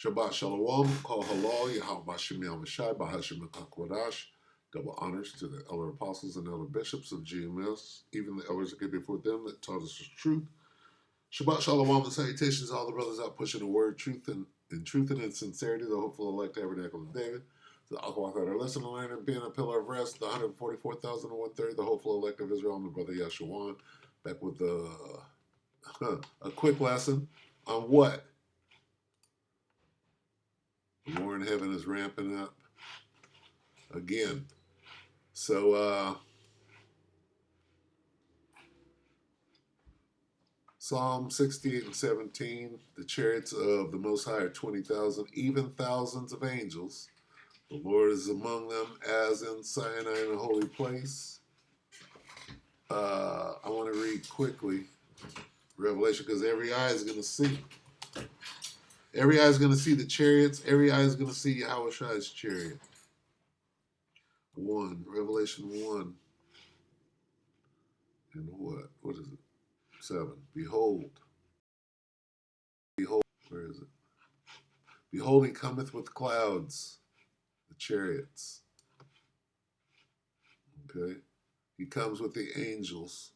Shabbat Shalom, Kol Halal, Yahweh Bashim Yamashai, Bahashim HaKodash. Double honors to the elder apostles and elder bishops of GMS, even the elders that came before them that taught us the truth. Shabbat Shalom and salutations to all the brothers out pushing the word, truth and in sincerity, the hopeful elect tabernacle of David. The Akwach that are listening, learning, and being a pillar of rest, the 144,001 the hopeful elect of Israel, my brother Yeshuan, back with a quick lesson on what? The war in heaven is ramping up again. So, Psalm 68 and 17, the chariots of the Most High are 20,000, even thousands of angels. The Lord is among them as in Sinai in a holy place. I want to read quickly Revelation because every eye is going to see. Every eye is going to see the chariots. Every eye is going to see Yahushai's chariot. 1, Revelation 1. And what? What is it? 7. Behold, where is it? Behold, he cometh with clouds, the chariots. Okay? He comes with the angels.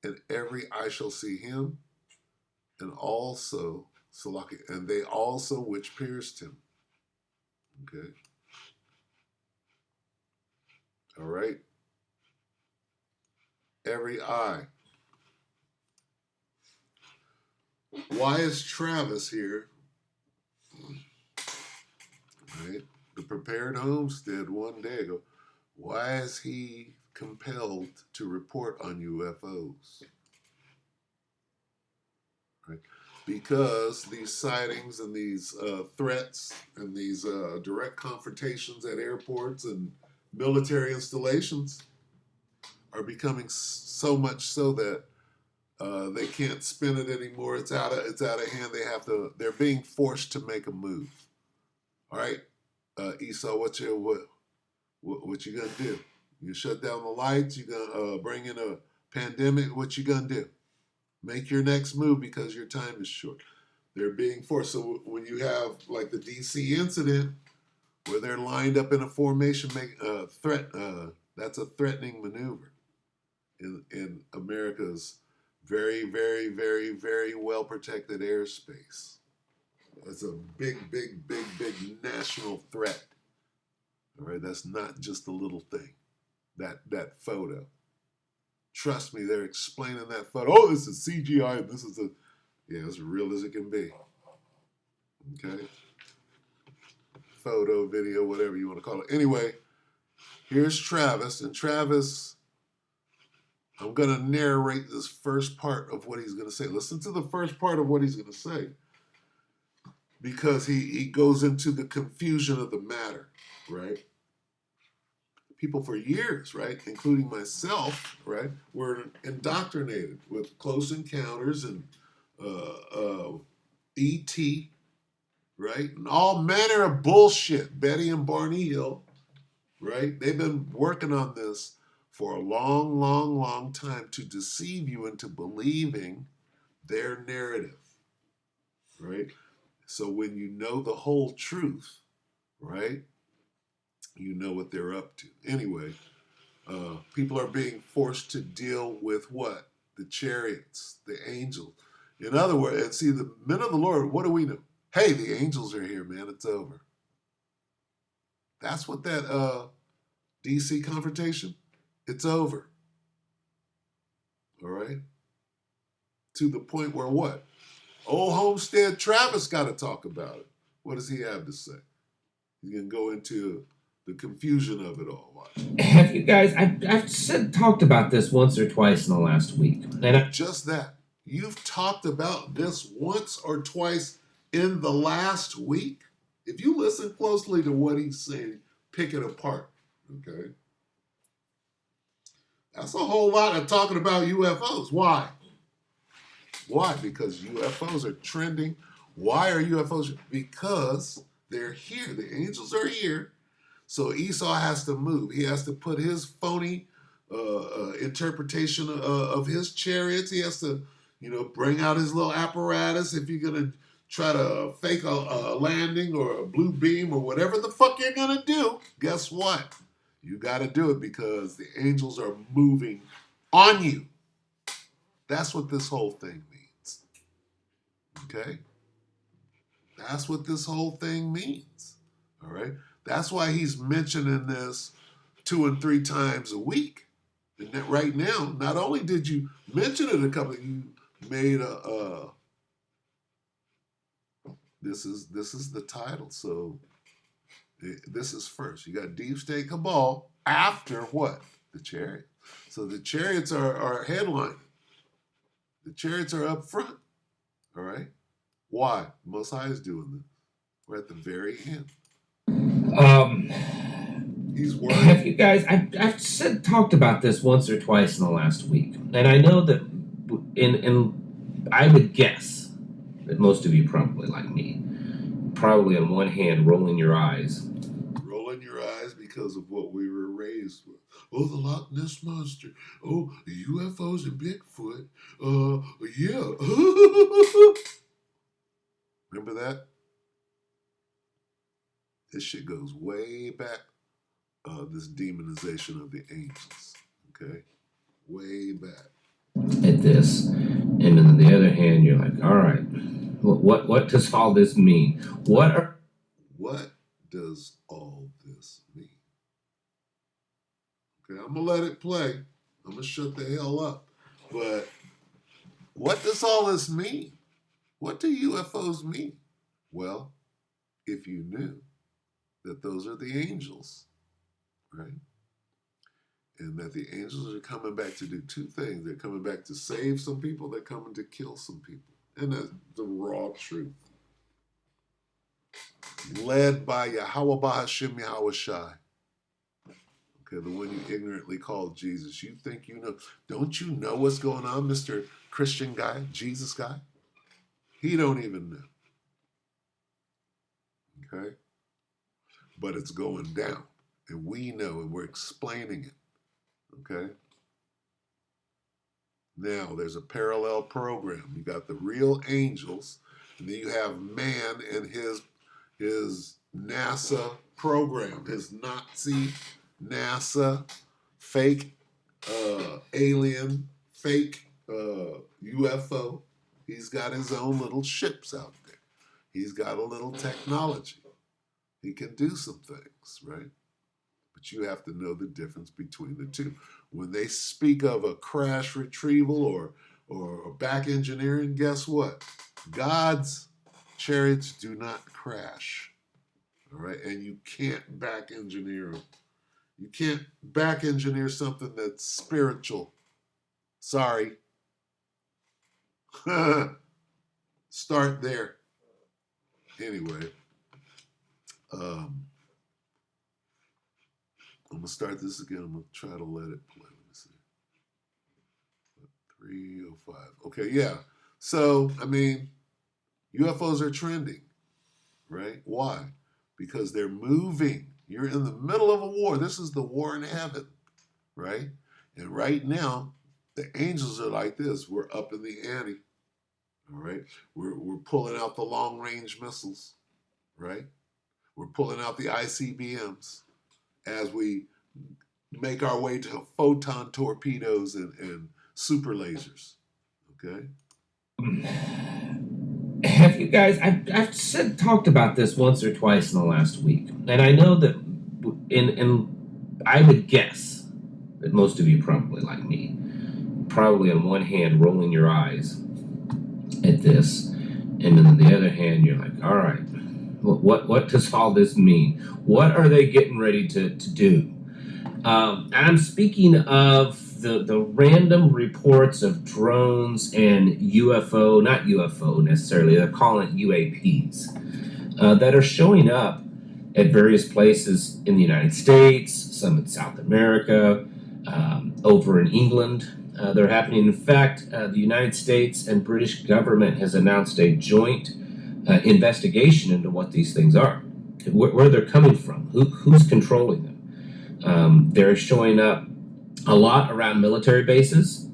And every eye shall see him, and also, and they also which pierced him. Okay? All right? Every eye. Why is Travis here? Right? The Prepared Homestead one day ago. Why is he compelled to report on UFOs? Right? Because these sightings and these threats and these direct confrontations at airports and military installations are becoming so much so that they can't spin it anymore. It's out of hand. They're being forced to make a move. All right, Esau, what you gonna do? You shut down the lights. You gonna bring in a pandemic? What you gonna do? Make your next move because your time is short. They're being forced. So when you have like the DC incident where they're lined up in a formation, that's a threatening maneuver in America's very, very, very, very well protected airspace. It's a big, big, big, big national threat. All right, that's not just a little thing. That photo. Trust me, they're explaining that photo. Oh, this is CGI. And this is as real as it can be. Okay, photo, video, whatever you want to call it. Anyway, here's Travis, and Travis. I'm going to narrate this first part of what he's going to say. Listen to the first part of what he's going to say. Because he goes into the confusion of the matter, right? People for years, right, including myself, right, were indoctrinated with Close Encounters and E.T., right, and all manner of bullshit. Betty and Barney Hill, right? They've been working on this for a long, long, long time to deceive you into believing their narrative, right? So when you know the whole truth, right, you know what they're up to. Anyway, people are being forced to deal with what? The chariots, the angels. In other words, and see, the men of the Lord, what do we know? Hey, the angels are here, man. It's over. That's what that DC confrontation, it's over. All right? To the point where what? Old Homestead Travis got to talk about it. What does he have to say? He's going to go into the confusion of it all. Watch. Have you guys, I've talked about this once or twice in the last week. Just that. You've talked about this once or twice in the last week. If you listen closely to what he's saying, pick it apart. Okay? That's a whole lot of talking about UFOs. Why? Why? Because UFOs are trending. Why are UFOs? Because they're here. The angels are here. So Esau has to move. He has to put his phony interpretation of his chariots. He has to, bring out his little apparatus if you're gonna try to fake a landing or a blue beam or whatever the fuck you're gonna do. Guess what? You got to do it because the angels are moving on you. That's what this whole thing means. Okay? That's what this whole thing means. All right? That's why he's mentioning this 2 and 3 times a week. And that right now, not only did you mention it a couple, you made this is the title. So this is first. You got Deep State Cabal after what? The Chariot. So the Chariots are headlining. The Chariots are up front. All right? Why? Most High is doing this. We're at the very end. He's worried. Have you guys? I've talked about this once or twice in the last week, and I know that I would guess that most of you probably like me, probably on one hand rolling your eyes. Rolling your eyes because of what we were raised with. Oh, the Loch Ness Monster. Oh, the UFOs and Bigfoot. Yeah. Remember that? This shit goes way back. This demonization of the angels. Okay? Way back. At this. And then on the other hand, you're like, all right, what does all this mean? What does all this mean? Okay, I'm going to let it play. I'm going to shut the hell up. But what does all this mean? What do UFOs mean? Well, if you knew that those are the angels, right? And that the angels are coming back to do 2 things. They're coming back to save some people. They're coming to kill some people. And that's the raw truth. Led by Yahweh Bahashim Yahweh Shai. Okay, the one you ignorantly called Jesus. You think you know. Don't you know what's going on, Mr. Christian guy, Jesus guy? He don't even know. Okay? But it's going down. And we know, and we're explaining it. Okay? Now, there's a parallel program. You got the real angels, and then you have man and his NASA program, his Nazi NASA fake alien, fake UFO. He's got his own little ships out there. He's got a little technology. He can do some things, right? But you have to know the difference between the two. When they speak of a crash retrieval or back engineering, guess what? God's chariots do not crash. All right? And you can't back engineer them. You can't back engineer something that's spiritual. Sorry. Start there. Anyway, I'm going to start this again. I'm going to try to let it play. Let me see. 305. Okay, yeah. So, I mean, UFOs are trending, right? Why? Because they're moving. You're in the middle of a war. This is the war in heaven, right? And right now, the angels are like this. We're up in the ante, all right? We're pulling out the long-range missiles, right? We're pulling out the ICBMs as we make our way to photon torpedoes and super lasers, okay? Have you guys? I've talked about this once or twice in the last week, and I know that I would guess that most of you probably like me, probably on one hand rolling your eyes at this, and then on the other hand you're like, all right, what does all this mean? What are they getting ready to do? And I'm speaking of the random reports of drones and UFO, not UFO necessarily, they're calling it UAPs, that are showing up at various places in the United States, some in South America, over in England. They're happening. In fact, the United States and British government has announced a joint investigation into what these things are, where they're coming from, who's controlling them. They're showing up a lot around military bases,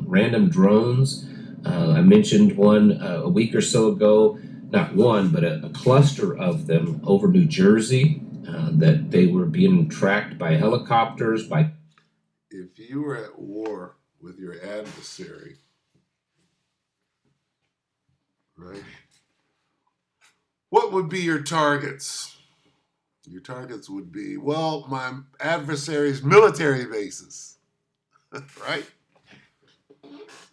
random drones, I mentioned one a week or so ago, not one, but a cluster of them over New Jersey, that they were being tracked by helicopters, by. If you were at war with your adversary, right, what would be your targets? Your targets would be, well, my adversary's military bases, right?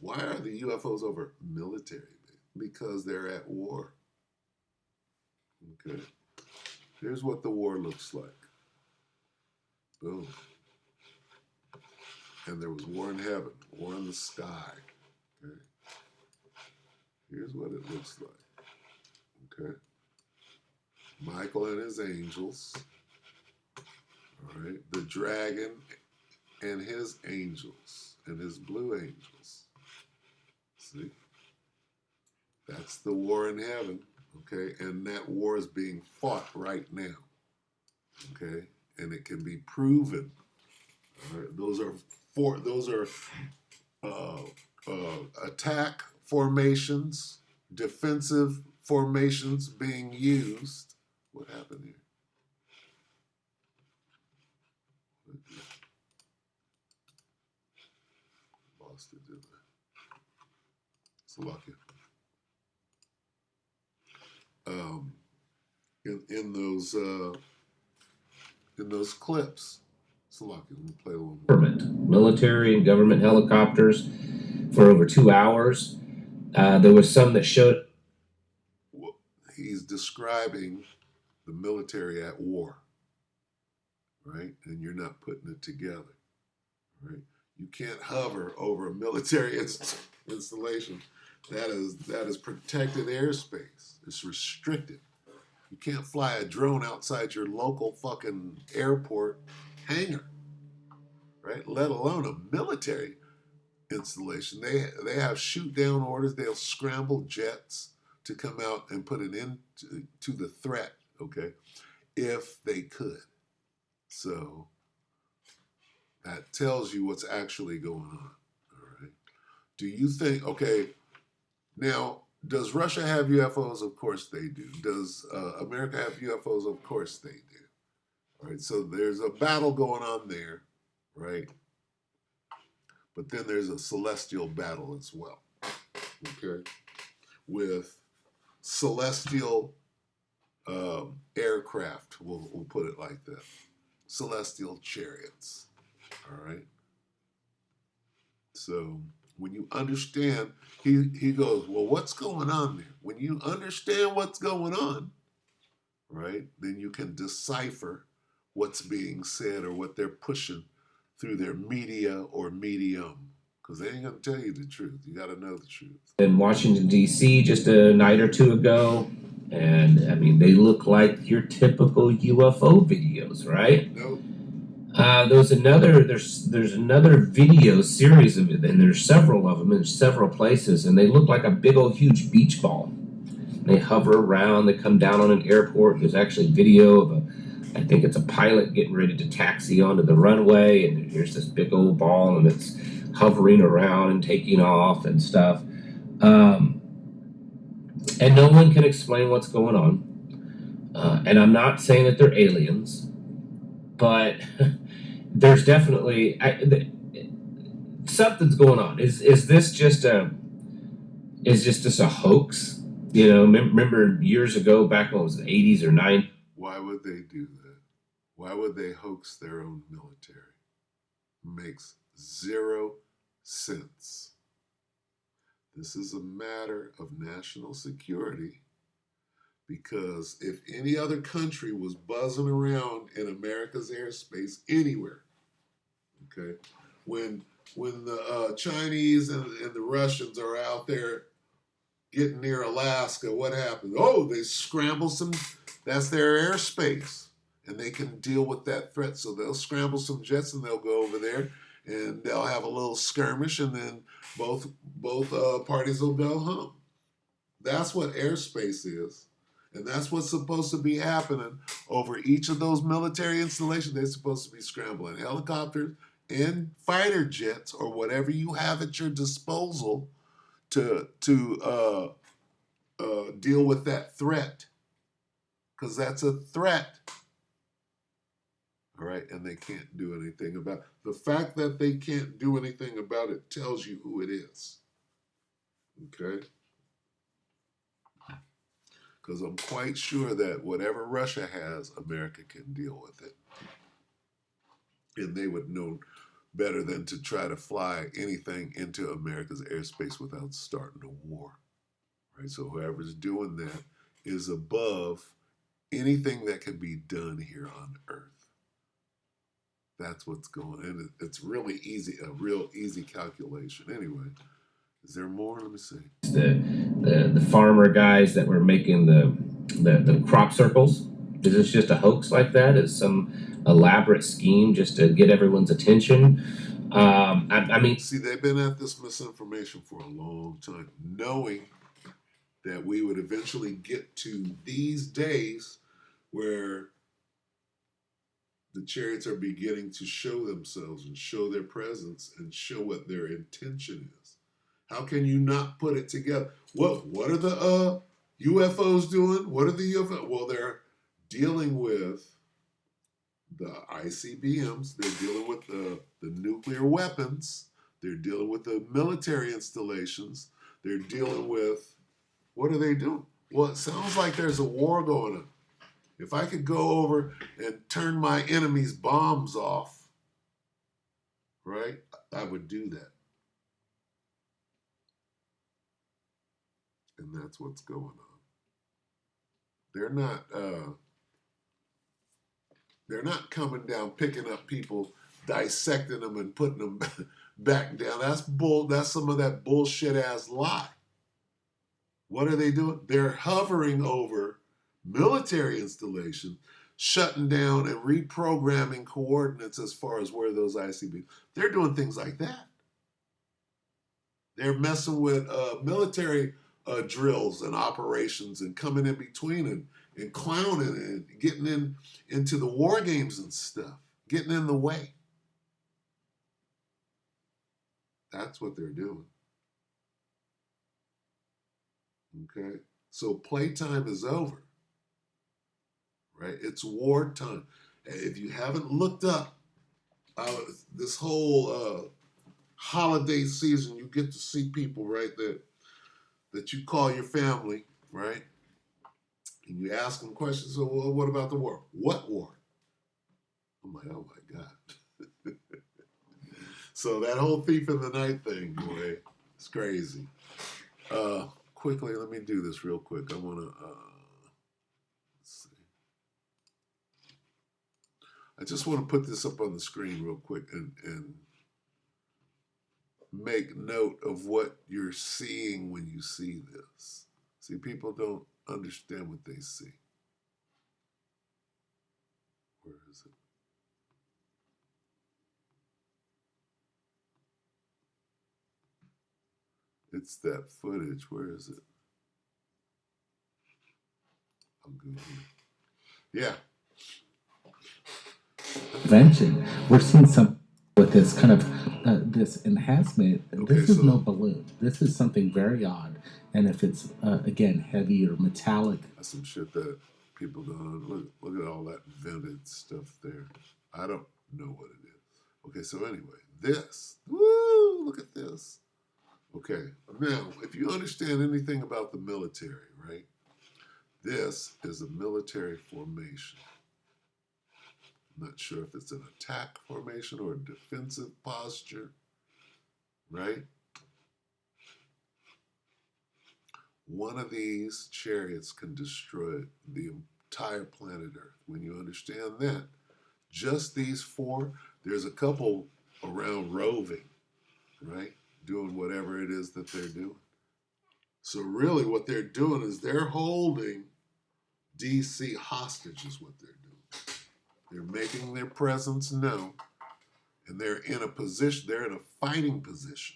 Why are the UFOs over military bases? Because they're at war. Okay. Here's what the war looks like. Boom. And there was war in heaven, war in the sky. Okay. Here's what it looks like. Okay. Michael and his angels. All right. The dragon and his angels and his blue angels. See? That's the war in heaven. Okay. And that war is being fought right now. Okay. And it can be proven. All right. Those are attack formations, defensive formations being used. What happened here? Lost it, didn't I? Slovakia. In those clips, Slovakia. Let me play a little more. Military and government helicopters for over 2 hours. There was some that showed. Well, he's describing the military at war, right? And you're not putting it together, right? You can't hover over a military installation. That is protected airspace. It's restricted. You can't fly a drone outside your local fucking airport hangar, right? Let alone a military installation. They have shoot down orders. They'll scramble jets to come out and put an end to the threat, okay, if they could. So that tells you what's actually going on, all right? Do you think, okay, now, does Russia have UFOs? Of course they do. Does America have UFOs? Of course they do. All right, so there's a battle going on there, right? But then there's a celestial battle as well, okay? With celestial aircraft, we'll put it like that. Celestial chariots, all right? So when you understand, he goes, well, what's going on there? When you understand what's going on, right, then you can decipher what's being said or what they're pushing through their media or medium. Because they ain't going to tell you the truth. You got to know the truth. In Washington, D.C. just a night or two ago. And I mean, they look like your typical UFO videos, right? Nope. There's another video series of it, and there's several of them in several places, and they look like a big old huge beach ball. They hover around, they come down on an airport. There's actually video of I think it's a pilot getting ready to taxi onto the runway, and here's this big old ball, and it's hovering around and taking off and stuff. And no one can explain what's going on. And I'm not saying that they're aliens, but there's definitely something's going on. Is this just a hoax? You know, remember years ago, back when it was the 80s or 90s. Why would they do that? Why would they hoax their own military? Makes zero sense. This is a matter of national security, because if any other country was buzzing around in America's airspace anywhere, okay, when the Chinese and the Russians are out there getting near Alaska, what happens? Oh, they scramble some, that's their airspace, and they can deal with that threat. So they'll scramble some jets and they'll go over there and they'll have a little skirmish, and then both parties will go home. That's what airspace is. And that's what's supposed to be happening over each of those military installations. They're supposed to be scrambling helicopters and fighter jets or whatever you have at your disposal to deal with that threat, because that's a threat. All right, and they can't do anything about it. The fact that they can't do anything about it tells you who it is. Okay? Because I'm quite sure that whatever Russia has, America can deal with it. And they would know better than to try to fly anything into America's airspace without starting a war. Right? So whoever's doing that is above anything that can be done here on Earth. That's what's going on. And it's really easy, a real easy calculation. Anyway, is there more? Let me see. The farmer guys that were making the crop circles. Is this just a hoax like that? Is some elaborate scheme just to get everyone's attention? I mean, see, they've been at this misinformation for a long time, knowing that we would eventually get to these days where the chariots are beginning to show themselves and show their presence and show what their intention is. How can you not put it together? What are the UFOs doing? What are the UFOs? Well, they're dealing with the ICBMs. They're dealing with the nuclear weapons. They're dealing with the military installations. They're dealing with, what are they doing? Well, it sounds like there's a war going on. If I could go over and turn my enemy's bombs off, right, I would do that. And that's what's going on. They're not coming down, picking up people, dissecting them, and putting them back down. That's some of that bullshit ass lie. What are they doing? They're hovering over military installations, shutting down and reprogramming coordinates as far as where those ICBMs. They're doing things like that. They're messing with military drills and operations and coming in between and clowning and getting into the war games and stuff, getting in the way. That's what they're doing. Okay? So playtime is over. Right? It's wartime. If you haven't looked up this whole holiday season, you get to see people, right, that you call your family, right? And you ask them questions. So, well, what about the war? What war? I'm like, oh my God. So that whole thief in the night thing, boy, it's crazy. Quickly, let me do this real quick. I want to, let's see. I just want to put this up on the screen real quick and make note of what you're seeing when you see this. See, people don't understand what they see. Where is it? It's that footage. Where is it? I'm good here. Yeah. Prevention. We're seeing some with this kind of this enhancement. Okay, This is so no balloon. This is something very odd. And if it's again heavy or metallic, that's some shit that people don't look at all that vented stuff there. I don't know what it is. Okay, so anyway, this. Woo! Look at this. Okay, now if you understand anything about the military, right? This is a military formation. I'm not sure if it's an attack formation or a defensive posture, right? One of these chariots can destroy the entire planet Earth. When you understand that, just these four, there's a couple around roving, right? Doing whatever it is that they're doing. So really what they're doing is they're holding DC hostage is what they're doing. They're making their presence known, and they're in a position, they're in a fighting position.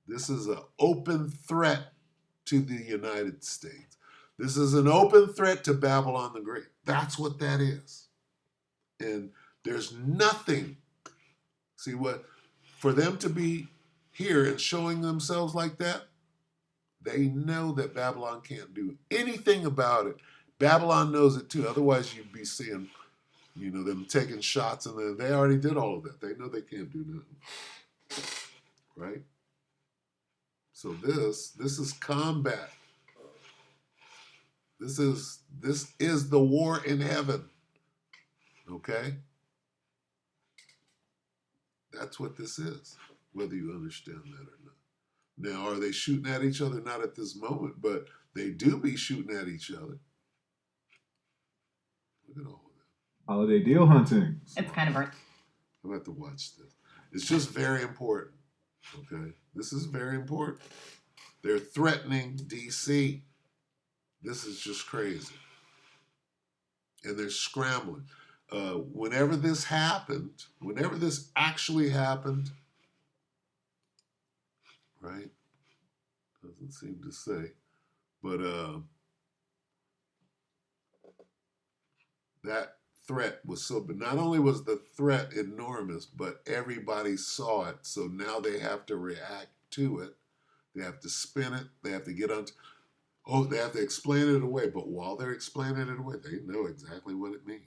This is an open threat to the United States. This is an open threat to Babylon the Great. That's what that is. And there's nothing, see what, for them to be here and showing themselves like that, they know that Babylon can't do anything about it. Babylon knows it too. Otherwise, you'd be seeing, them taking shots, and they already did all of that. They know they can't do nothing, right? So this is combat. This is the war in heaven. Okay? That's what this is, whether you understand that or not. Now, are they shooting at each other? Not at this moment, but they do be shooting at each other. Look at all of that. Holiday deal hunting. It's kind of art. I'm about to watch this. It's just very important. Okay? This is very important. They're threatening DC. This is just crazy. And they're scrambling. Whenever this actually happened, right? Doesn't seem to say. But that threat was so, but not only was the threat enormous, but everybody saw it. So now they have to react to it. They have to spin it. They have to they have to explain it away. But while they're explaining it away, they know exactly what it means.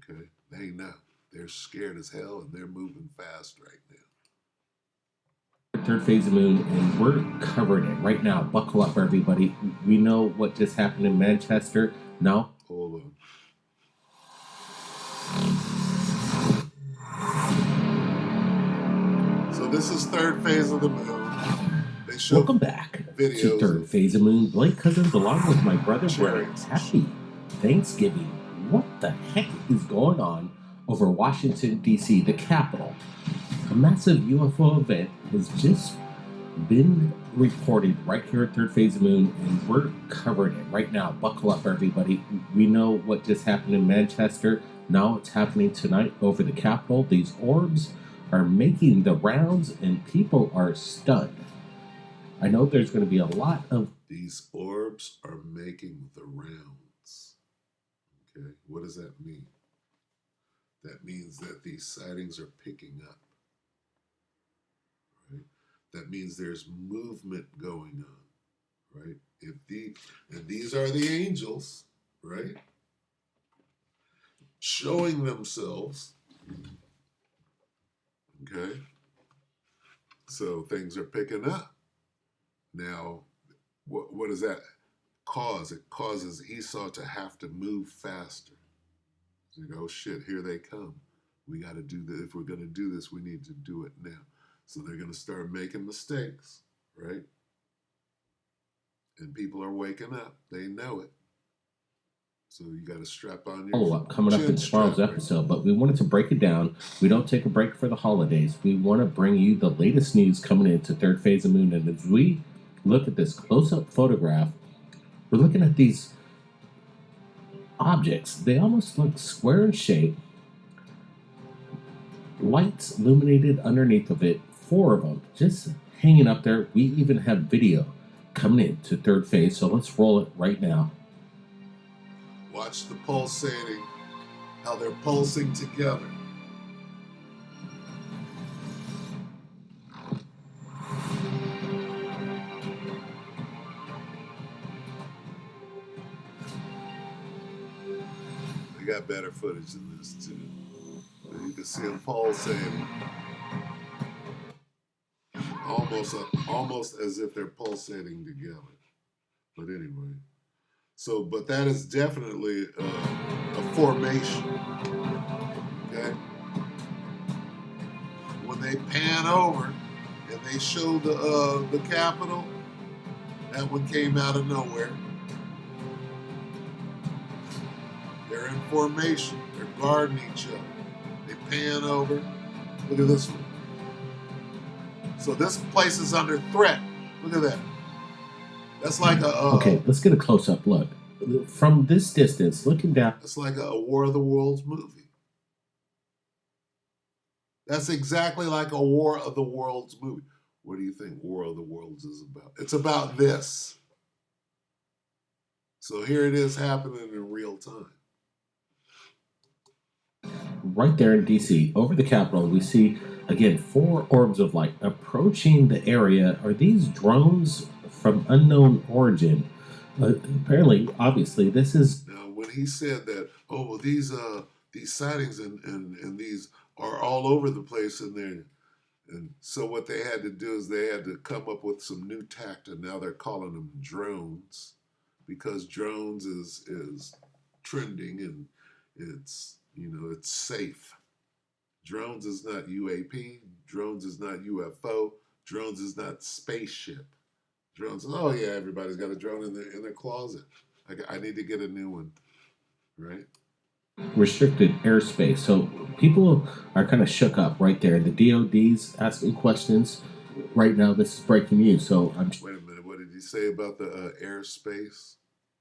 Okay? They know. They're scared as hell, and they're moving fast right now. Third phase of the moon, and we're covering it right now. Buckle up, everybody. We know what just happened in Manchester. No? Hold on. So this is third phase of the moon. They show Welcome back videos to Third Phase of Moon. Blake Cousins, along with my brother Brett. Chariot. Happy Thanksgiving. What the heck is going on over Washington, D.C., the capital? A massive UFO event has just been reported right here at Third Phase of Moon, and we're covering it right now. Buckle up, everybody. We know what just happened in Manchester. Now it's happening tonight over the Capitol. These orbs are making the rounds, and people are stunned. I know there's going to be a lot of... These orbs are making the rounds. Okay, what does that mean? That means that these sightings are picking up. Right? That means there's movement going on. Right? And these are the angels, right? Showing themselves. Okay? So things are picking up. Now, what does that cause? It causes Esau to have to move faster. You know, oh shit, here they come. We got to do this. If we're going to do this, we need to do it now. So they're going to start making mistakes, right? And people are waking up. They know it. So you got to strap on your follow-up coming up in tomorrow's episode, but we wanted to break it down. We don't take a break for the holidays. We want to bring you the latest news coming into Third Phase of Moon, and as we look at this close-up photograph, we're looking at these objects. They almost look square in shape. Lights illuminated underneath of it, 4 of them just hanging up there. We even have video coming into Third Phase, so let's roll it right now. Watch the pulsating, how they're pulsing together. They got better footage than this too. You can see them pulsating. Almost as if they're pulsating together. But anyway. So, but that is definitely a formation. Okay? When they pan over and they show the Capitol, that one came out of nowhere. They're in formation. They're guarding each other. They pan over. Look at this one. So this place is under threat. Look at that. That's like a... okay, let's get a close-up look. From this distance, looking down... It's like a War of the Worlds movie. That's exactly like a War of the Worlds movie. What do you think War of the Worlds is about? It's about this. So here it is happening in real time. right there in DC, over the Capitol, we see again four orbs of light approaching the area. Are these drones from unknown origin? Apparently, obviously, this is. Now, when he said that, oh well, these sightings and these are all over the place, and so what they had to do is they had to come up with some new tact, and now they're calling them drones because drones is trending and it's safe. Drones is not UAP. Drones is not UFO. Drones is not spaceship. Drones. Oh yeah, everybody's got a drone in their closet. I need to get a new one, right? Restricted airspace. So people are kind of shook up right there. The DoD's asking questions right now. This is breaking news. So I'm. Wait a minute. What did he say about the airspace?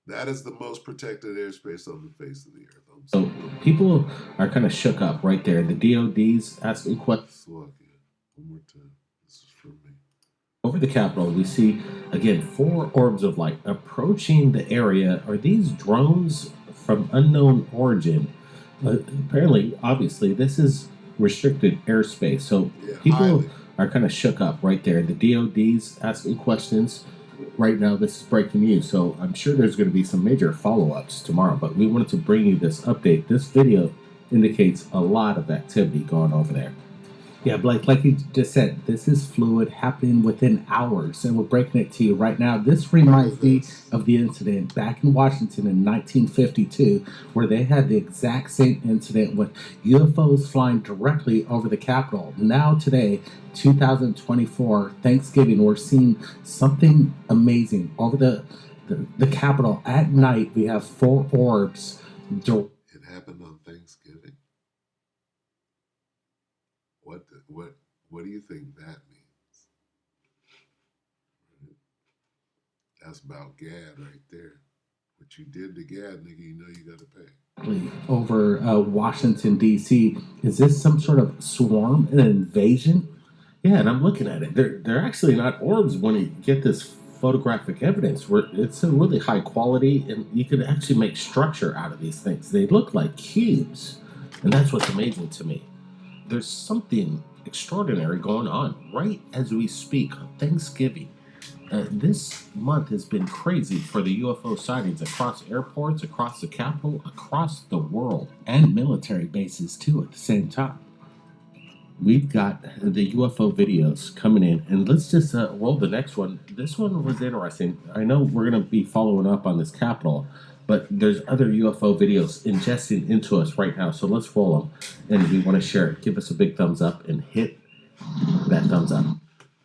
That is the most protected airspace on the face of the earth. So people are kind of shook up right there. The DoD's asking questions. One more time. This is from me. Over the Capitol, we see again four orbs of light approaching the area. Are these drones from unknown origin? Apparently, obviously, this is restricted airspace. So people are kind of shook up right there. The DoD's asking questions right now. This is breaking news. So I'm sure there's going to be some major follow-ups tomorrow. But we wanted to bring you this update. This video indicates a lot of activity going over there. Yeah, Blake, like you just said, this is fluid, happening within hours, and we're breaking it to you right now. This reminds me of the incident back in Washington in 1952, where they had the exact same incident with UFOs flying directly over the Capitol. Now today, 2024, Thanksgiving, we're seeing something amazing over the Capitol. At night, we have four orbs. It happened on Thanksgiving. What do you think that means? That's about Gad right there. What you did to Gad, nigga, you know you got to pay. Over Washington, D.C. Is this some sort of swarm, an invasion? Yeah, and I'm looking at it. They're actually not orbs when you get this photographic evidence. Where it's a really high quality, and you can actually make structure out of these things. They look like cubes, and that's what's amazing to me. There's something extraordinary going on right as we speak on Thanksgiving. This month has been crazy for the UFO sightings across airports, across the Capitol, across the world, and military bases too at the same time. We've got the UFO videos coming in, and let's just roll the next one. This one was interesting. I know we're going to be following up on this Capitol, but there's other UFO videos ingesting into us right now, so let's roll them, and we want to share it. Give us a big thumbs up and hit that thumbs up.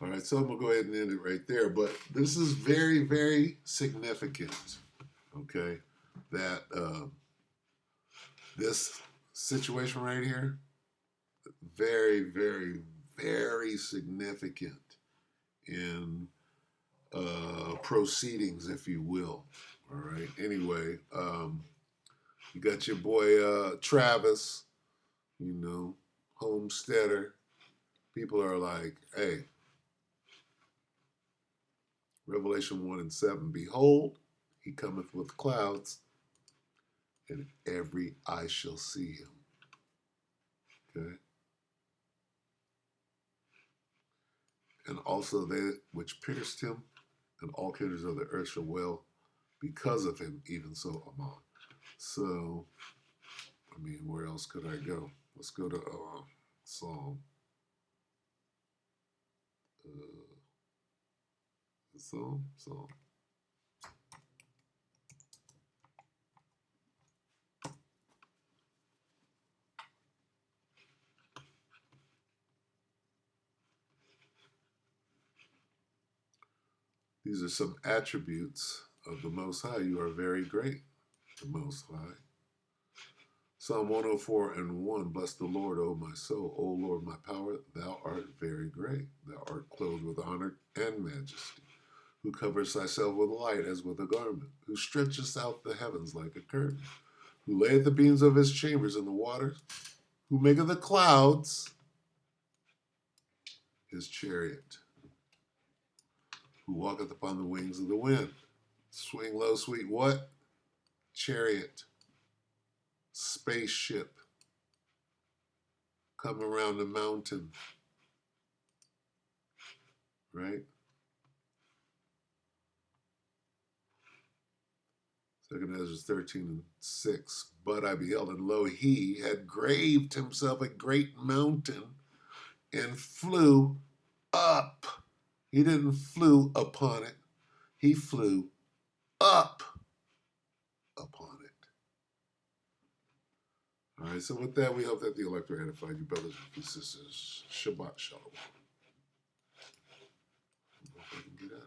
All right, so I'm going to go ahead and end it right there, but this is very, very significant, okay, that this situation right here, very, very, very significant in proceedings, if you will. All right. Anyway, you got your boy Travis, homesteader. People are like, hey, Revelation 1 and 7, behold, he cometh with clouds, and every eye shall see him. Okay. And also they which pierced him, and all kindreds of the earth shall wail because of him, even so Amen. So, I mean, where else could I go? Let's go to Psalm. Psalm. These are some attributes of the Most High. You are very great, the Most High. Psalm 104 and 1, bless the Lord, O my soul. O Lord, my power, thou art very great. Thou art clothed with honor and majesty, who covers thyself with light as with a garment, who stretchest out the heavens like a curtain, who layeth the beams of his chambers in the waters, who maketh the clouds his chariot, who walketh upon the wings of the wind. Swing low, sweet what? Chariot. Spaceship. come around the mountain, right? Second Ezra 13:6. But I beheld, and lo, he had graved himself a great mountain and flew up. He didn't flew upon it. He flew up upon it. All right, so with that, we hope that the elector edified you, brothers and sisters. Shabbat shalom. Hope I can get out.